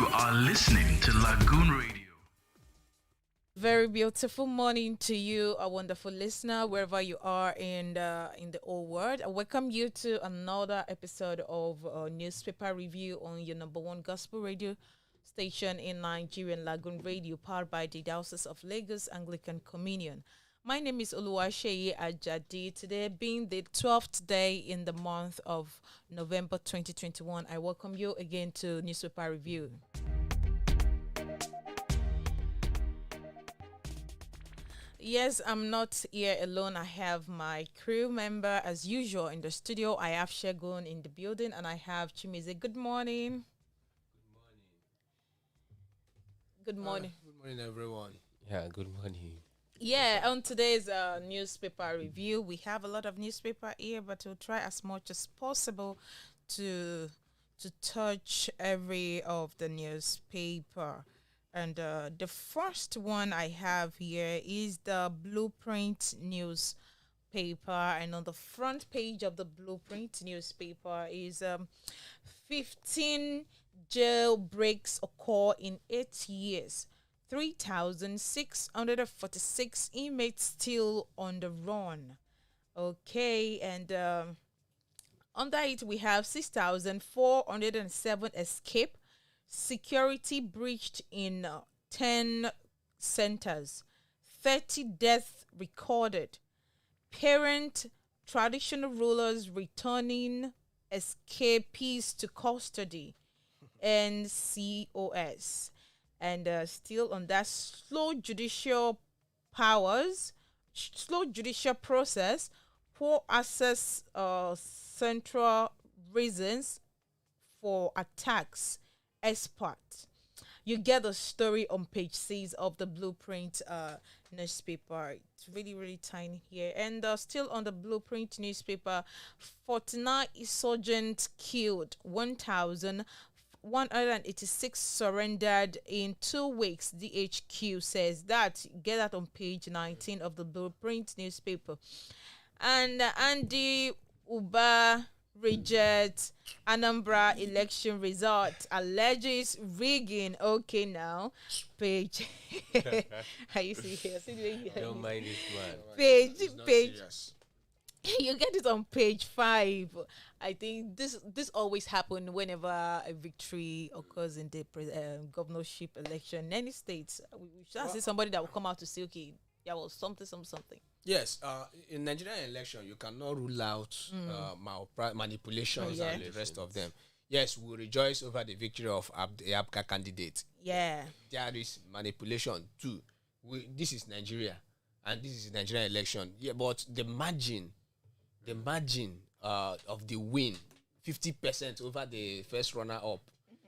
You are listening to Lagoon Radio. Very beautiful morning to you, a wonderful listener, wherever you are in the whole world. I welcome you to another episode of newspaper review on your number one gospel radio station in Nigeria, Lagoon Radio, powered by the Diocese of Lagos Anglican Communion. My name is Olumakaiye Ajadi. Today being the 12th day in the month of November 2021, I welcome you again to newspaper review. Yes, I'm not here alone. I have my crew member as usual in the studio. I have Shegun in the building and I have Chimize. Good morning. Good morning. Good morning, everyone. Yeah, good morning. Yeah, on today's newspaper review, we have a lot of newspaper here, but we'll try as much as possible to touch every of the newspaper. And the first one I have here is the Blueprint newspaper. And on the front page of the Blueprint newspaper is 15 jailbreaks occur in 8 years. 3,646 inmates still on the run. Okay, and under it we have 6,407 escape. Security breached in 10 centers. 30 deaths recorded. Parent traditional rulers returning escapees to custody. NCOS. And still on that, slow judicial process, poor access, central reasons for attacks, expert. You get the story on page 6 of the Blueprint newspaper. It's really, really tiny here. And still on the Blueprint newspaper, 49 insurgents killed, 1,186 surrendered in 2 weeks, DHQ says that. Get that on page 19 of the Blueprint newspaper. And Andy Uba rejects Anambra election result, alleges rigging. Okay, now page. Are you see here? Don't mind this man. Page. Serious. You get it on page 5. I think this always happens whenever a victory occurs in the governorship election in any states. We should see somebody that will come out to say, okay, there was something. Yes, in Nigerian election, you cannot rule out manipulations and the rest of them. Yes, we rejoice over the victory of the APGA candidate. Yeah. There is manipulation too. This is Nigeria, and this is Nigerian election. Yeah, but the margin of the win, 50% over the first runner-up.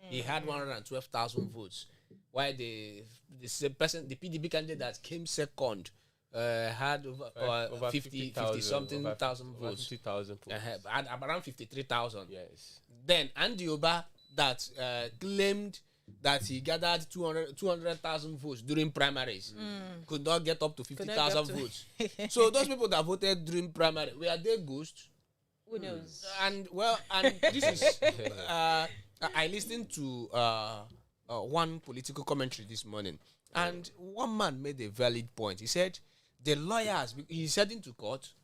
He had 112,000 votes, while the PDP candidate that came second had over 50 something thousand votes. 50,000 votes. Had around 53,000. Yes. Then Andy Oba that claimed that he gathered 200,000 votes during primaries could not get up to 50,000 votes. So those people that voted during primary, were they ghosts? Who knows? And this is I listened to one political commentary this morning, and one man made a valid point. He said the lawyers, he said into court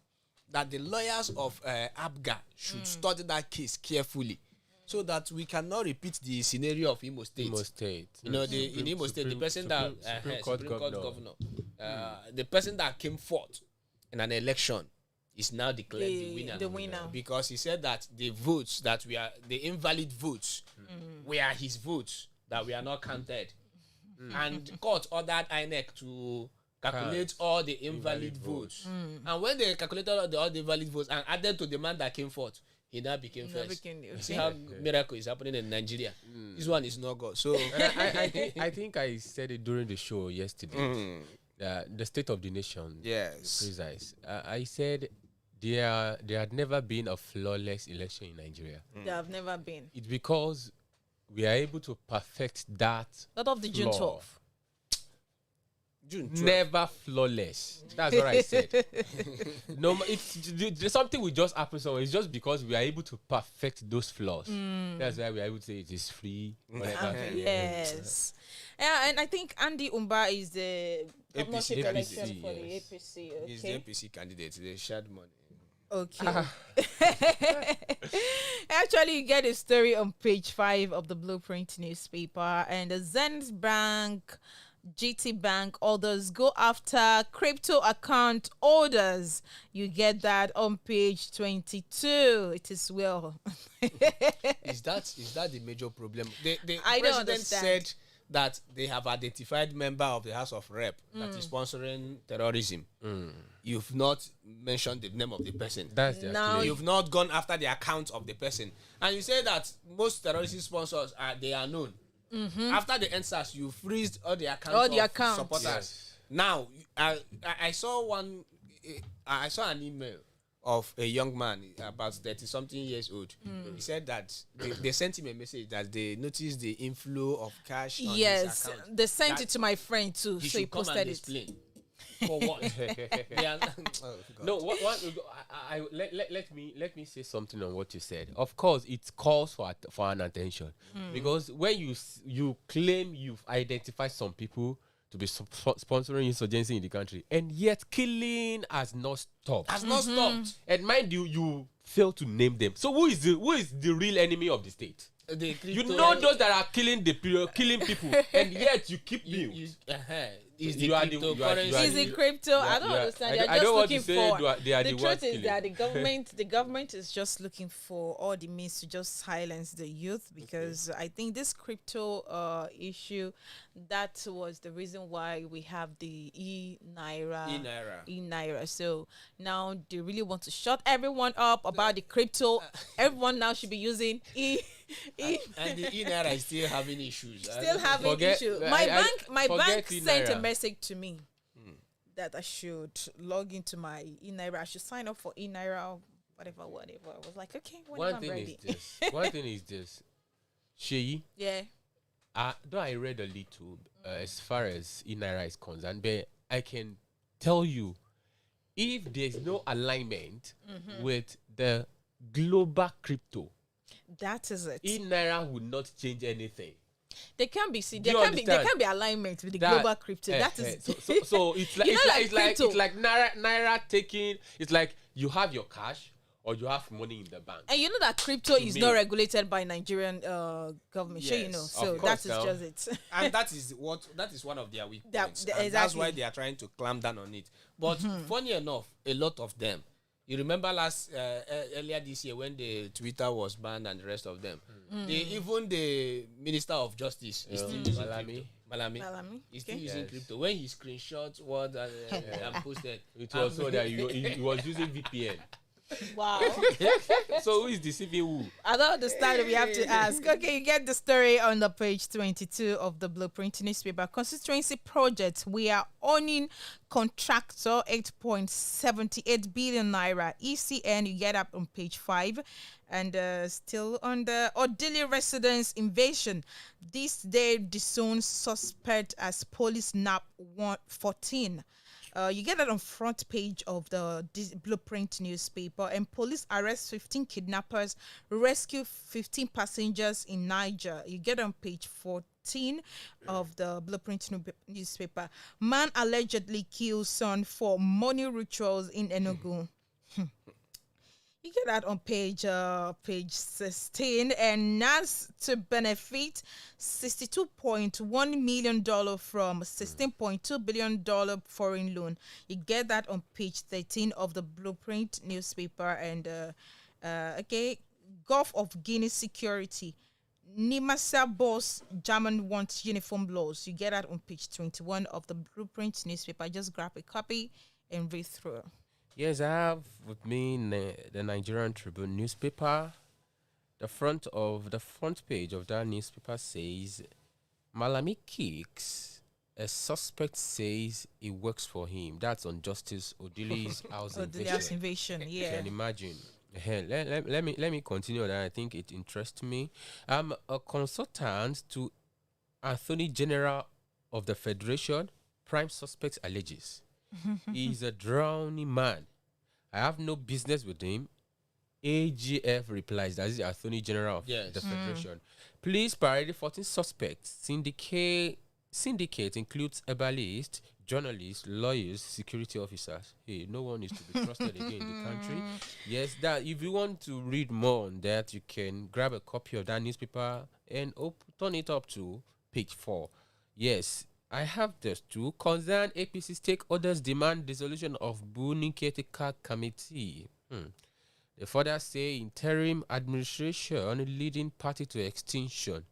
that the lawyers of APGA should study that case carefully, so that we cannot repeat the scenario of Imo State. You know, in Imo State, the person Supreme Court governor, the person that came forth in an election is now declared the winner. Because he said that the votes that the invalid votes were his votes that were not counted. And court ordered INEC to calculate all the invalid votes. And when they calculated all the invalid votes and added to the man that came forth, he now became first. You see how miracle is happening in Nigeria? This one is not God. So I think I said it during the show yesterday. The state of the nation. Yes. Precise. I said there had never been a flawless election in Nigeria. There have never been. It's because we are able to perfect that. That of the June 12th. June 12th. never flawless. That's what I said. No, there's something will just happen somewhere. It's just because we are able to perfect those flaws. That's why we are able to say it is free. Whatever. Yes. Yeah, and I think Andy Umba is the governorship APC, election for the yes. APC. He's the Okay. APC candidate. They shared money. Okay. Actually, you get a story on page 5 of the Blueprint newspaper, and the Zenith Bank, GT Bank, others go after crypto account holders. You get that on page 22. It is well. Is that the major problem? The I don't president understand. said that they have identified member of the House of Rep that is sponsoring terrorism. You've not mentioned the name of the person. That's their Now claim. You've not gone after the account of the person, and you say that most terrorist sponsors are known. After the NSAS, you freezed all the accounts All the of accounts. supporters. Yes. Now, I saw one. I saw an email of a young man about 30-something years old. He said that they sent him a message that they noticed the inflow of cash on his Yes, account. they sent That it to my friend too, He so he should come and posted it. explain. For what? They are, oh, God. No, let me say something on what you said. Of course, it calls for an attention because when you claim you've identified some people to be sponsoring insurgency in the country, and yet killing has not stopped. Has not stopped. And mind you, you fail to name them. So who is the real enemy of the state? The You crypto- know those that are killing people, and yet you keep mute. Is the You are the- cryptocurrency. you are Is it crypto? I don't understand. I They're don't just want to looking say for. they are the The ones truth is killing. that the government is just looking for all the means to just silence the youth, because I think this crypto issue, that was the reason why we have the e-naira. So now they really want to shut everyone up about the crypto. Everyone now should be using And the e-naira is still having issues. still having Forget- issue. I- My forget bank sent a e-naira. message to me that I should log into my e-naira. I should sign up for e-naira, whatever. I was like, okay, whenever I'm ready. One thing is this. Sheyi, Yeah. though I read a little as far as e-naira is concerned, but I can tell you, if there's no alignment with the global crypto, That is it. e-naira would not change anything. There can be Do there you can be there understand? can be alignment with the That- global crypto. That is so it's like You know, like it's like crypto. naira taking. It's like you have your cash or you have money in the bank. and you know that crypto is me. not regulated by Nigerian government. Sure, you know. Yes, So of that course is now. just it. And that is one of their weak That- points. that- And that's exactly. why they are trying to clamp down on it. But funny enough, a lot of them. You remember earlier this year when the Twitter was banned and the rest of them. Even the Minister of Justice is still using Malami. Malami. Malami, He's still okay. using Yes. crypto. When he screenshot what and posted, It was so that he was using VPN. Wow. So who is deceiving who? I don't understand. We have to ask. Okay, you get the story on the page 22 of the Blueprint newspaper. Constituency project. We are owning contractor 8.78 billion naira. ECN. You get up on page 5. And still on the Odili residence invasion. This day disowned suspect as police nap 14. You get that on front page of the Blueprint newspaper. And police arrest 15 kidnappers, rescue 15 passengers in Niger. You get on page 14 of the Blueprint newspaper. Man allegedly kills son for money rituals in Enugu. You get that on page 16, and NAS to benefit $62.1 million from $16.2 billion foreign loan. You get that on page 13 of the Blueprint newspaper. And okay, Gulf of Guinea security. Nimasa boss German wants uniform laws. You get that on page 21 of the Blueprint newspaper. Just grab a copy and read through. Yes, I have with me the Nigerian Tribune newspaper. The front page of that newspaper says, Malami kicks. A suspect says he works for him. That's on Justice Odili's house The house invasion. invasion, You yeah. can imagine. Let me continue that. I think it interests me. I'm a consultant to Attorney General of the Federation, prime suspect alleges. He is a drowning man. I have no business with him. AGF replies, that is the Attorney General of the Federation. Police paraded 14 suspects. Syndicate includes herbalists, journalists, lawyers, security officers. Hey, no one is to be trusted again in the country. Yes, that if you want to read more on that, you can grab a copy of that newspaper and turn it up to page 4. Yes, I have this too. Concerned APC stakeholders demand dissolution of Buni Caretaker Committee. They further say interim administration leading party to extinction.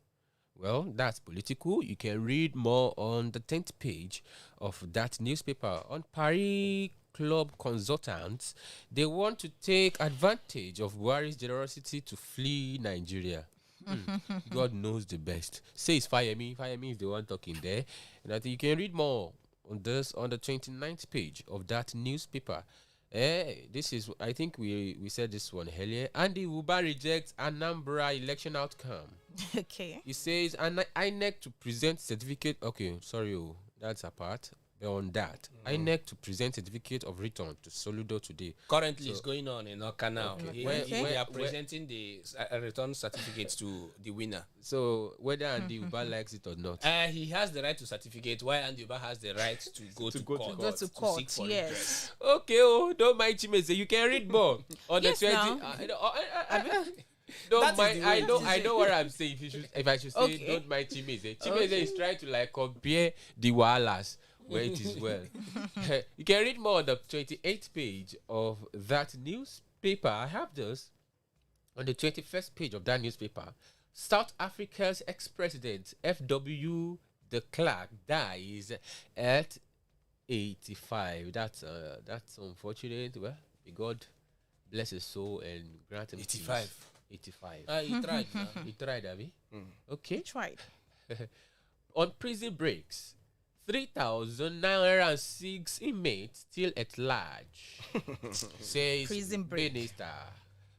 Well, that's political. You can read more on the 10th page of that newspaper. On Paris Club consultants, they want to take advantage of Buhari's generosity to flee Nigeria. God knows the best. Says fire me is the one talking there. And I think you can read more on this on the 29th page of that newspaper. This is, I think we said this one earlier. Andy Uba rejects Anambra election outcome. Okay. He says INEC to present certificate. Okay, sorry, that's a part. On that, INEC to present certificate of return to Soludo today. Currently, it's going on in Oka now. Okay. We are presenting the return certificates to the winner. So whether Andy Uba likes it or not, he has the right to certificate. While Andy Uba has the right to go to court. Go to court. Seek for Yes. okay. Don't mind Chimeze. You can read more on Yes, the 20. Don't mind. I know what I'm saying. If I should say, Okay. don't mind Chimeze. Chimeze is trying to like compare the wahalas where it is well. You can read more on the 28th page of that newspaper. I have this on the 21st page of that newspaper. South Africa's ex-president F.W. de Klerk dies at 85. That's unfortunate. Well, may God bless his soul and grant him 85. peace. 85. He tried. He tried, Abby. Okay. Tried. On prison breaks, 3,906 inmates still at large. Says Prison break. minister.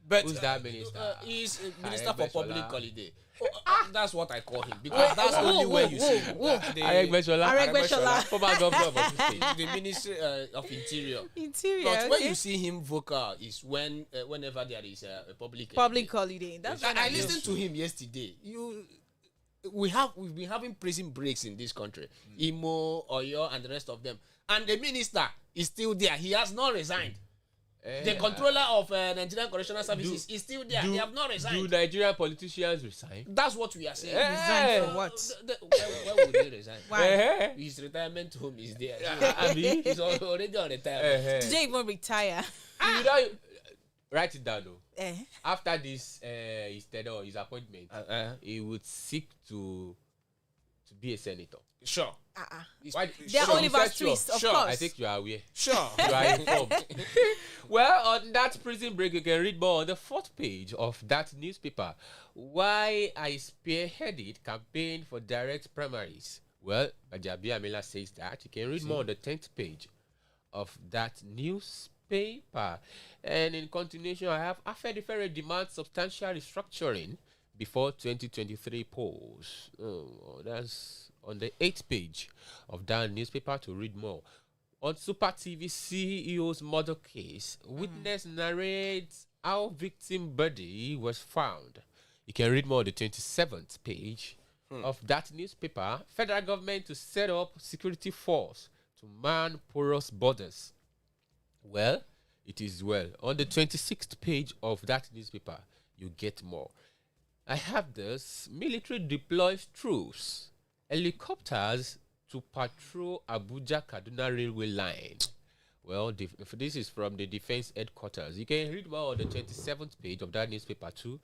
But Who's that minister? He's Minister for Archbishop. Public Holiday. That's what I call him because that's only where you see him. Archbishop. Former governor of Osun State. The Ministry of Interior. Interior. But when okay. you see him vocal is whenever there is a public holiday. That's when I listened to him yesterday. We've been having prison breaks in this country. Imo, Oyo, and the rest of them. And the minister is still there. He has not resigned. The controller of Nigerian Correctional Services is still there. They have not Do resigned. Nigerian politicians resign? That's what we are saying. Resign for what? Why would they resign? Why? His retirement home is there. Abi? He's already on retirement. Did they even retire? You don't write it down though. Eh. After this his appointment, he would seek to be a senator. Sure. They're Sure. Oliver Sure. Twist, of Sure. course. I think you are aware. Sure. You are informed. Well, on that prison break, you can read more on the 4th page of that newspaper. Why I spearheaded campaign for direct primaries. Well, Ajabi Amila says that. You can read more on the 10th page of that newspaper. And in continuation, I have Afedifere demands substantial restructuring before 2023 polls. Oh, that's on the 8th page of that newspaper to read more. On Super TV CEO's murder case, witness narrates how victim body was found. You can read more on the 27th page of that newspaper. Federal government to set up security force to man porous borders. Well, it is well. On the 26th page of that newspaper, you get more. I have this. Military deploys troops, helicopters to patrol Abuja Kaduna railway line. Well, this is from the defense headquarters. You can read more on the 27th page of that newspaper too.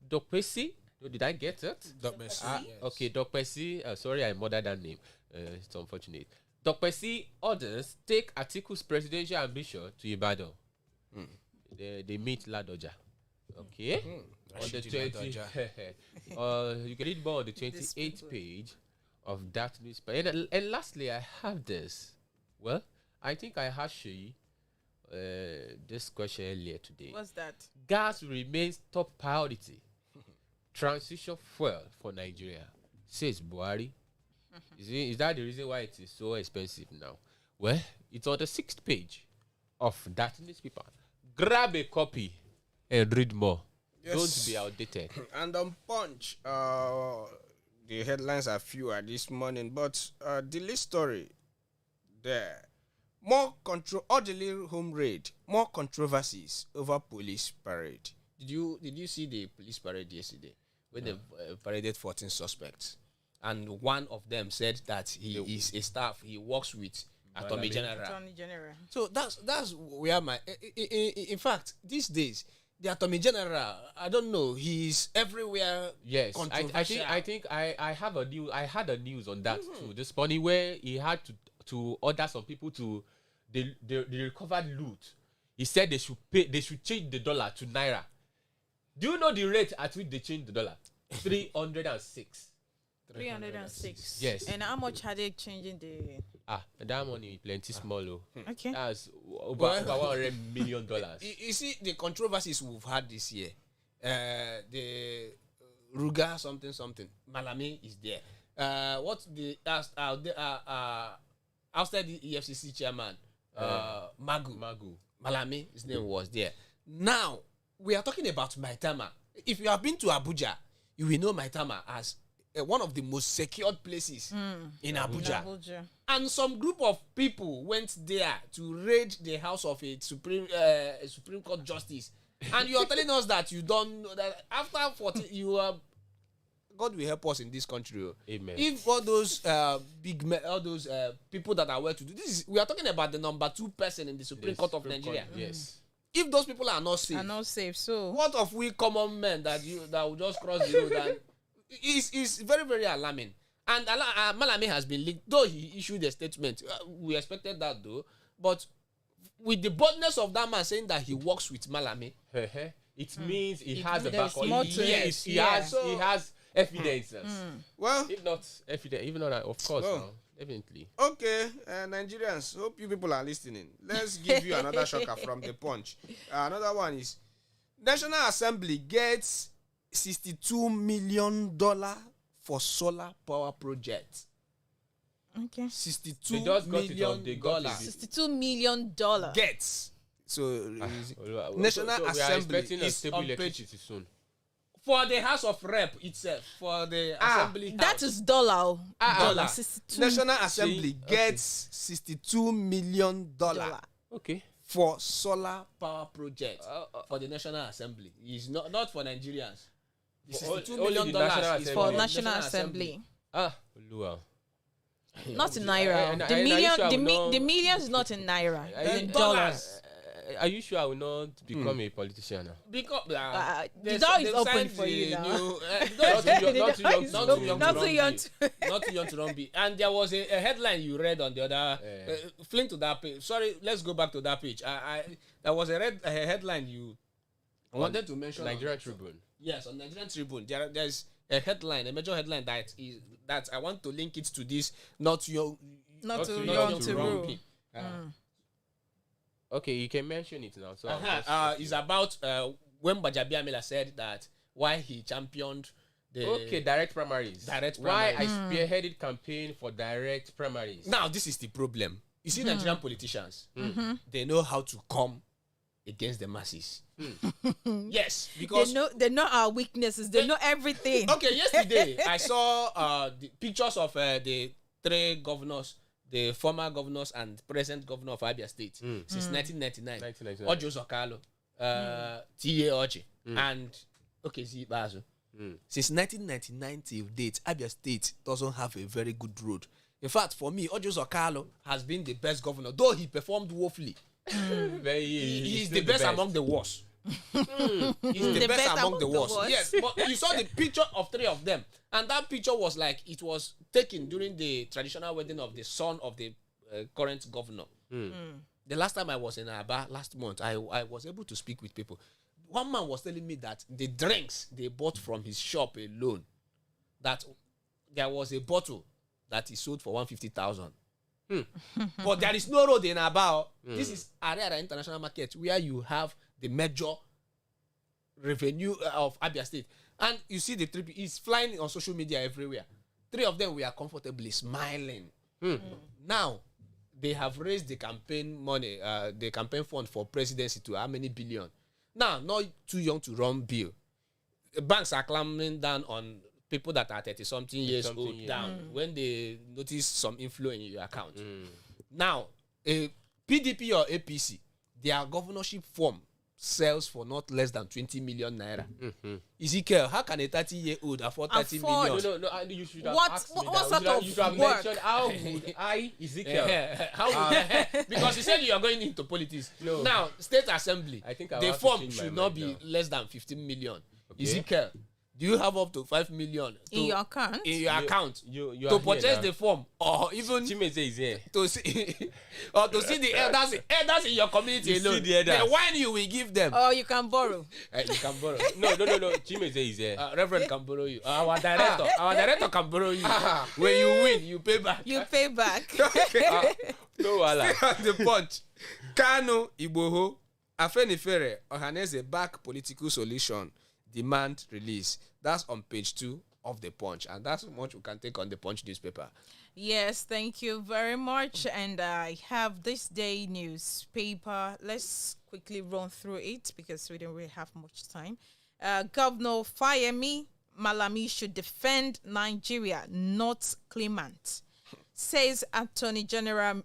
Dokpesi, did I get it? Yes. Okay, Dokpesi. Sorry, I murdered that name. It's unfortunate. Dokpesi orders take Atiku's presidential ambition to Ibadan. They meet Ladoja. Okay. On the 20, you can read more on the 28th page of that newspaper. And lastly, I have this. Well, I think I asked you this question earlier today. What's that? Gas remains top priority. Transition fuel for Nigeria, says Buhari. Is that the reason why it is so expensive now? Well, it's on the 6th page of that newspaper. Grab a copy and read more. Yes. Don't be outdated. And on Punch, the headlines are fewer this morning, but the lead story there, more orderly home raid, more controversies over police parade. Did you see the police parade yesterday when they paraded 14 suspects, and one of them said that he is a staff, he works with Attorney General. So that's where my in fact these days the Attorney General, I don't know, he's everywhere. Yes, I think I had a news on that too this morning, where he had to order some people to the recovered loot. He said they should change the dollar to naira. Do you know the rate at which they changed the dollar? 306. 306. Yes. And how much are they changing the? That money plenty small. Okay. That's over $100 million. You see the controversies we've had this year. The Ruga something Malami is there. What the outside the EFCC chairman, Magu Malami, his name was there. Now we are talking about Maitama. If you have been to Abuja, you will know Maitama as one of the most secured places in Abuja. And some group of people went there to raid the house of a Supreme Court justice. And you are telling us that you don't know that after 40, you are. God will help us in this country. Amen. If all those people that are well to do this, we are talking about the number 2 person in the Supreme Court of Nigeria. Yes. If those people are not safe, so what of we common men that will just cross the road? And it's very, very alarming. And Malami has been linked, though he issued a statement. We expected that though, but with the boldness of that man saying that he works with Malami, it means he has a backup. Yes, he has evidence. Well, if not evidence, even though of course, no, definitely. Okay, Nigerians, hope you people are listening. Let's give you another shocker from the Punch. Another one is National Assembly gets $62 million for solar power project. Okay. $62 million. $62 million Gets. So National Assembly is on page soon. For the House of Rep itself, for the Assembly House. That is dollar. Dollar. 62. National Assembly gets $62 million. Okay. For solar power project for the National Assembly. It's not for Nigerians. The $62 million is for National Assembly. Lua. Not in naira. The millions is not in naira. In dollars. Are you sure I will not become a politician now? Because the door is open for you now. Not too young to run. And there was a headline you read on the other. Fling to that page. Sorry, let's go back to that page. There was a headline you wanted to mention. Nigerian Tribune. Yes, on Nigerian Tribune. There's a headline, a major headline that I want to link it to this. Not too young to run. Okay, you can mention it now. So it's about when Gbajabiamila said that why he championed the direct primaries. Why I spearheaded campaign for direct primaries. Now this is the problem. You see, Nigerian politicians, they know how to come against the masses. Yes, because they know our weaknesses. They know everything. Okay, yesterday I saw the pictures of the 3 governors. The former governors and present governor of Abia State since 1999. Ojo Zokalo, T.A. Oji, and Zibazo. Since 1999 till date, Abia State doesn't have a very good road. In fact, for me, Ojo Zokalo has been the best governor, though he performed woefully. He's the best among the worst. He's the best among the worst. Yes, but you saw the picture of 3 of them, and that picture was like it was taken during the traditional wedding of the son of the current governor. The last time I was in Aba last month, I was able to speak with people. One man was telling me that the drinks they bought from his shop alone, that there was a bottle that he sold for 150,000. But there is no road in Aba. This is Ariara International Market, where you have the major revenue of Abia State. And you see the trip is flying on social media everywhere. 3 of them were comfortably smiling. Now, they have raised the campaign money, the campaign fund for presidency to how many billion? Now, not too young to run bill. Banks are clamping down on people that are 30-something years old down when they notice some inflow in your account. Now, PDP or APC, their governorship form sells for not less than 20 million naira. Ezekiel, how can a 30-year-old afford 30 million? No, and you should have What- asked me what that. sort You should have- of you should have work? mentioned how would I, Ezekiel. How would because you said you are going into politics. No. Now, state assembly, I think I the have to form change my should not mind be now. less than 15 million. Okay. Ezekiel, do you have up to 5 million In your account? in your account You to are here purchase now. the form, or even Chimeze is here. to see or to see the elders in your community You see alone? the elders. The wine you will give them. Or you can borrow. You can borrow. No. Chimeze is here. Reverend can borrow you. Our director can borrow you. When you win, you pay back. You pay back. No wala. The Punch. Kanu Igboho Afenifere Ohaneze back political solution demand release. That's on page 2 of the Punch, and that's much we can take on the Punch newspaper. Yes, thank you very much. And I have this day newspaper. Let's quickly run through it because we don't really have much time. Governor Fayemi Malami should defend Nigeria, not claimant. Says Attorney General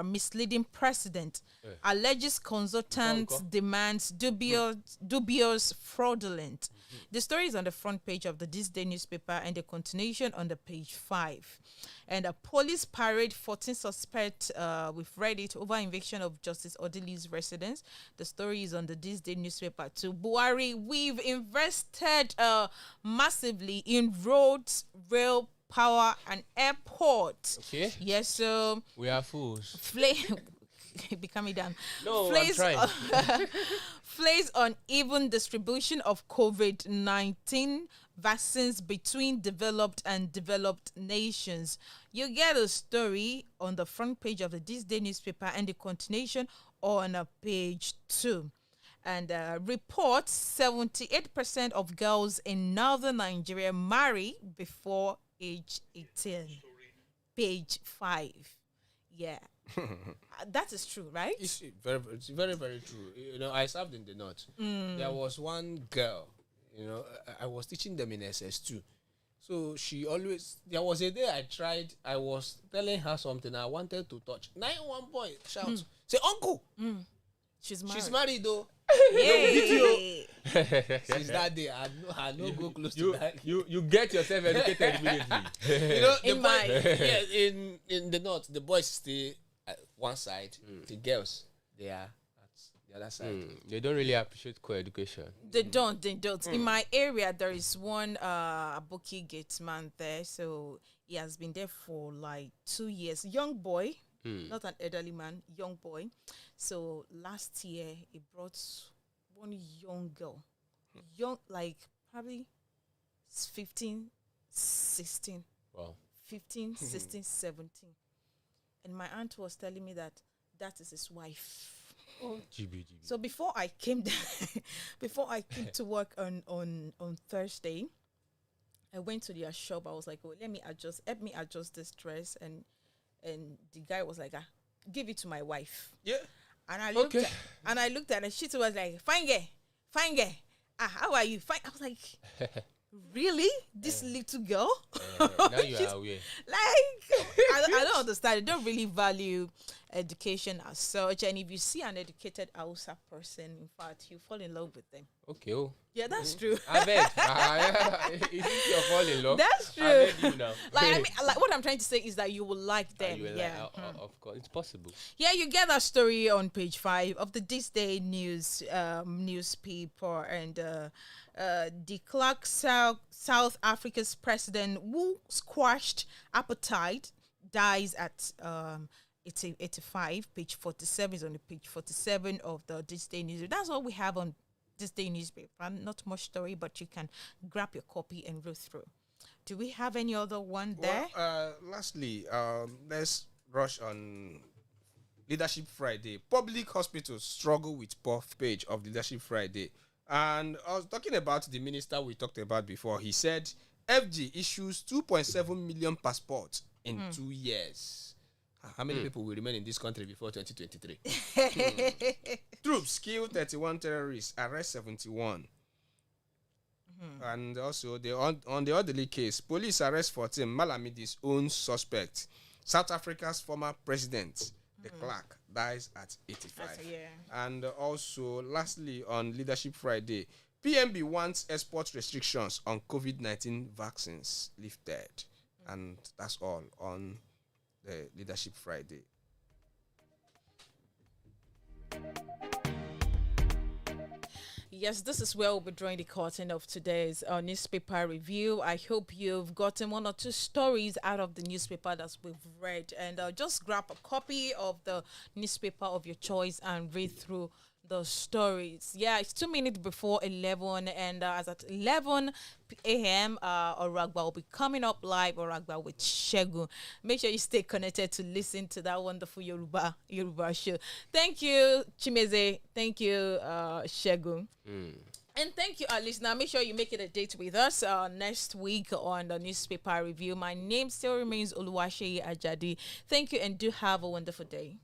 misleading president. Alleges consultant demands dubious fraudulent. The story is on the front page of the This Day newspaper and the continuation on the page 5. And a police parade 14 suspects, we've read it, over invasion of Justice Odili's residence. The story is on the This Day newspaper too. Buhari, we've invested massively in roads, rail, power, and airport. Okay. Yes, so We are fools. becoming down. No, I'm trying. Flays on even distribution of COVID-19 vaccines between developed and developed nations. You get a story on the front page of the This Day newspaper and the continuation on page 2. And reports 78% of girls in northern Nigeria marry before age 18. Page 5. Yeah. That is true, right? It's very, very true. You know, I served in the north. There was one girl, you know, I was teaching them in SS2. So she always, there was a day I was telling her something I wanted to touch. 9-1 boy shout, say, uncle, She's married. she's married though. Yay. Since that day, I no go close to that. You get yourself educated immediately. You know, In my- in the north, the boys stay at one side, the girls, they are at the other side. They don't really appreciate co-education. They don't. In my area, there is one Aboki Gates man there. So he has been there for like 2 years. Young boy, not an elderly man, young boy. So last year, he brought one young girl. Young, like probably 15, 16. Wow. 15, 16, 17. And my aunt was telling me that is his wife. GB. So before I came to work on Thursday, I went to their shop. I was like, "Oh, help me adjust this dress." And the guy was like, "Give it to my wife." Yeah. And I looked at her. She was like, "Fine girl. How are you? Fine." I was like, "Really? This little girl?" Now you are aware. Like, I don't understand. They don't really value education as such. And if you see an educated Hausa person, in fact, you fall in love with them. Okay. Oh. Yeah, that's true. I've heard. You think you're falling in love? That's true. I've heard you now. Like, I mean, like what I'm trying to say is that you will like them. You were Yeah. like, of course, it's possible. Yeah, you get that story on page 5 of the This Day newspaper, and de Klerk, South Africa's president who squashed appetite dies at 85. Page 47 is on the page 47 of the This Day newspaper. That's all we have on This Day newspaper. Not much story, but you can grab your copy and read through. Do we have any other one there? Well, lastly, let's rush on Leadership Friday. Public hospitals struggle with poor page of Leadership Friday. And I was talking about the minister we talked about before. He said FG issues 2.7 million passports in 2 years. How many people will remain in this country before 2023? Troops kill 31 terrorists, arrest 71. And also, on the orderly case, police arrest 14 Malamidi's own suspect. South Africa's former president, the clerk, dies at 85. And also, lastly, on Leadership Friday, PMB wants export restrictions on COVID-19 vaccines lifted. And that's all on the Leadership Friday. Yes, this is where we'll be drawing the curtain of today's newspaper review. I hope you've gotten one or two stories out of the newspaper that we've read. And just grab a copy of the newspaper of your choice and read through the stories. Yeah, it's 2 minutes before 11, and as at 11 a.m. Oragba will be coming up live. Oragba with Shegun. Make sure you stay connected to listen to that wonderful Yoruba show. Thank you, Chimeze. Thank you, Shegun. And thank you, our listener. Make sure you make it a date with us next week on the newspaper review. My name still remains Olumakaiye Ajadi. Thank you, and do have a wonderful day.